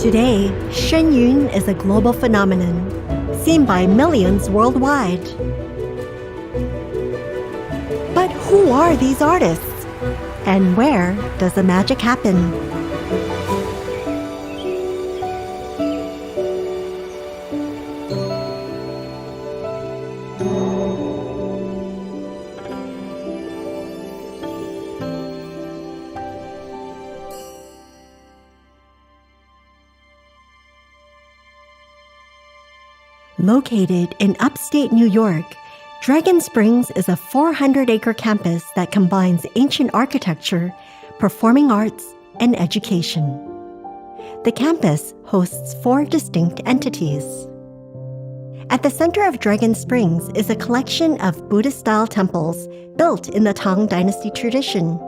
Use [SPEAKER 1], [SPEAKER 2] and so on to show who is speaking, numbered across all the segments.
[SPEAKER 1] Today, Shenyun is a global phenomenon, seen by millions worldwide. But who are these artists? And where does the magic happen? Located in upstate New York, Dragon Springs is a 400-acre campus that combines ancient architecture, performing arts, and education. The campus hosts 4 distinct entities. At the center of Dragon Springs is a collection of Buddhist-style temples built in the Tang Dynasty tradition.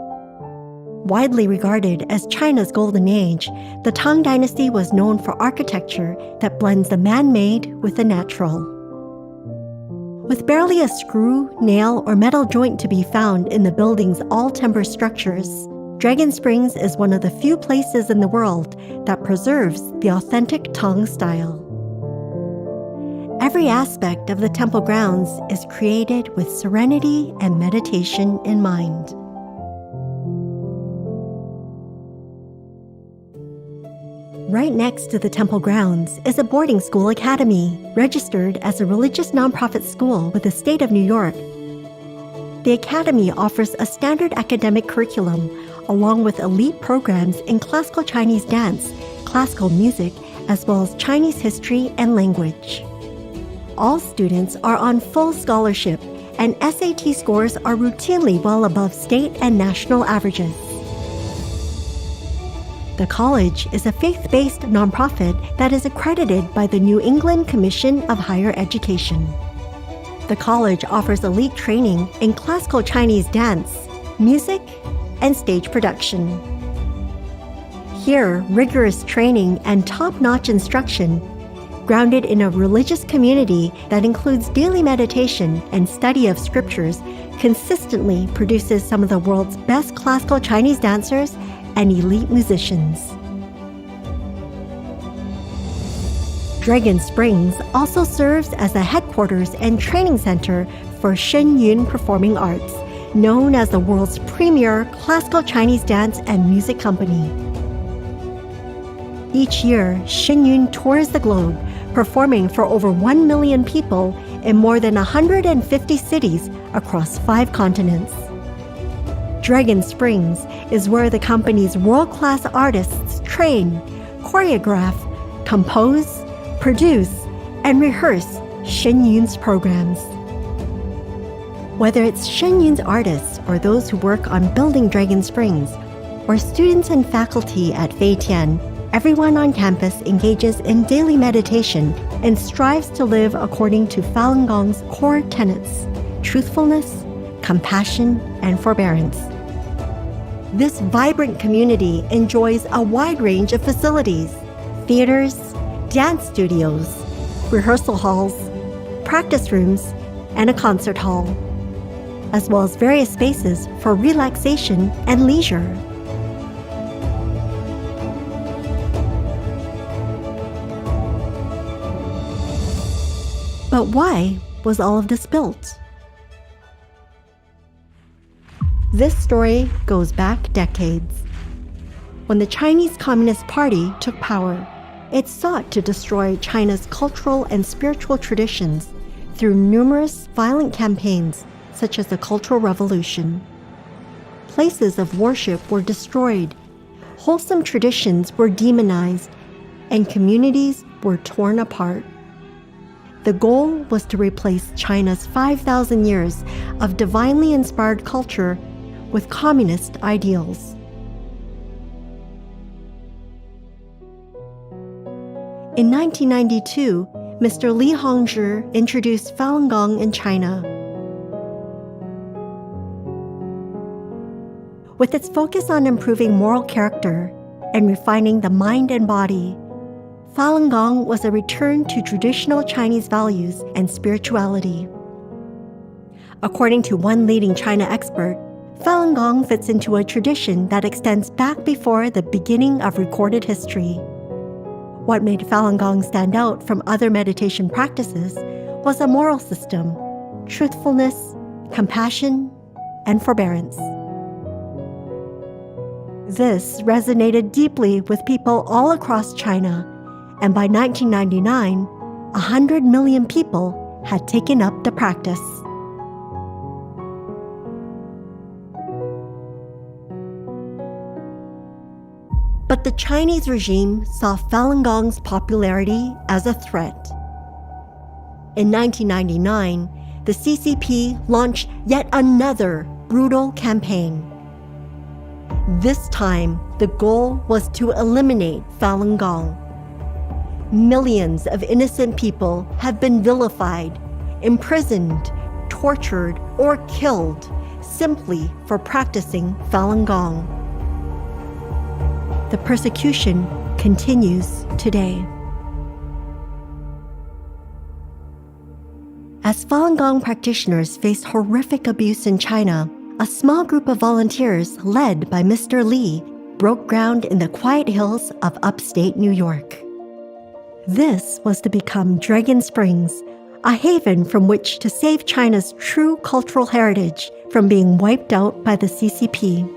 [SPEAKER 1] Widely regarded as China's golden age, the Tang Dynasty was known for architecture that blends the man-made with the natural. With barely a screw, nail, or metal joint to be found in the building's all-timber structures, Dragon Springs is one of the few places in the world that preserves the authentic Tang style. Every aspect of the temple grounds is created with serenity and meditation in mind. Right next to the temple grounds is a boarding school academy, registered as a religious nonprofit school with the state of New York. The academy offers a standard academic curriculum, along with elite programs in classical Chinese dance, classical music, as well as Chinese history and language. All students are on full scholarship, and SAT scores are routinely well above state and national averages. The college is a faith-based nonprofit that is accredited by the New England Commission of Higher Education. The college offers elite training in classical Chinese dance, music, and stage production. Here, rigorous training and top-notch instruction, grounded in a religious community that includes daily meditation and study of scriptures, consistently produces some of the world's best classical Chinese dancers and elite musicians. Dragon Springs also serves as the headquarters and training center for Shenyun Performing Arts, known as the world's premier classical Chinese dance and music company. Each year, Shenyun tours the globe, performing for over 1 million people in more than 150 cities across 5 continents. Dragon Springs is where the company's world-class artists train, choreograph, compose, produce, and rehearse Shenyun's programs. Whether it's Shenyun's artists or those who work on building Dragon Springs, or students and faculty at Feitian, everyone on campus engages in daily meditation and strives to live according to Falun Gong's core tenets: truthfulness, compassion, and forbearance. This vibrant community enjoys a wide range of facilities: theaters, dance studios, rehearsal halls, practice rooms, and a concert hall, as well as various spaces for relaxation and leisure. But why was all of this built? This story goes back decades. When the Chinese Communist Party took power, it sought to destroy China's cultural and spiritual traditions through numerous violent campaigns, such as the Cultural Revolution. Places of worship were destroyed, wholesome traditions were demonized, and communities were torn apart. The goal was to replace China's 5,000 years of divinely inspired culture with communist ideals. In 1992, Mr. Li Hongzhi introduced Falun Gong in China. With its focus on improving moral character and refining the mind and body, Falun Gong was a return to traditional Chinese values and spirituality. According to one leading China expert, Falun Gong fits into a tradition that extends back before the beginning of recorded history. What made Falun Gong stand out from other meditation practices was a moral system, truthfulness, compassion, and forbearance. This resonated deeply with people all across China, and by 1999, 100 million people had taken up the practice. But the Chinese regime saw Falun Gong's popularity as a threat. In 1999, the CCP launched yet another brutal campaign. This time, the goal was to eliminate Falun Gong. Millions of innocent people have been vilified, imprisoned, tortured, or killed simply for practicing Falun Gong. The persecution continues today. As Falun Gong practitioners face horrific abuse in China, a small group of volunteers led by Mr. Li broke ground in the quiet hills of upstate New York. This was to become Dragon Springs, a haven from which to save China's true cultural heritage from being wiped out by the CCP.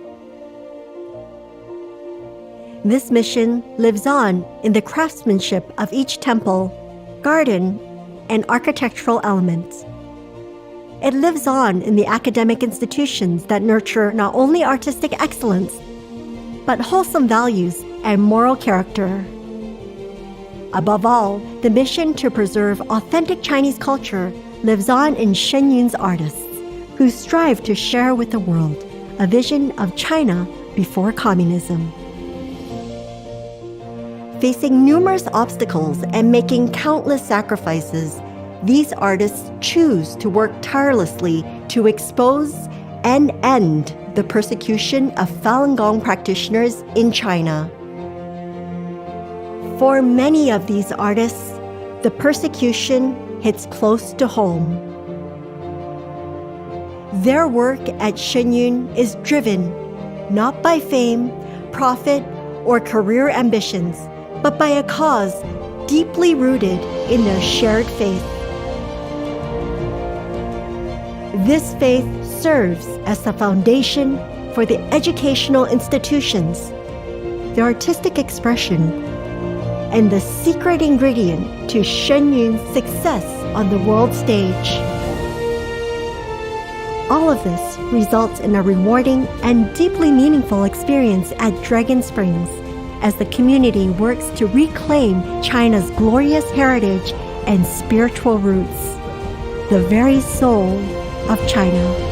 [SPEAKER 1] This mission lives on in the craftsmanship of each temple, garden, and architectural elements. It lives on in the academic institutions that nurture not only artistic excellence, but wholesome values and moral character. Above all, the mission to preserve authentic Chinese culture lives on in Shen Yun's artists, who strive to share with the world a vision of China before communism. Facing numerous obstacles and making countless sacrifices, these artists choose to work tirelessly to expose and end the persecution of Falun Gong practitioners in China. For many of these artists, the persecution hits close to home. Their work at Shen Yun is driven not by fame, profit, or career ambitions, but by a cause deeply rooted in their shared faith. This faith serves as the foundation for the educational institutions, the artistic expression, and the secret ingredient to Shen Yun's success on the world stage. All of this results in a rewarding and deeply meaningful experience at Dragon Springs, as the community works to reclaim China's glorious heritage and spiritual roots, the very soul of China.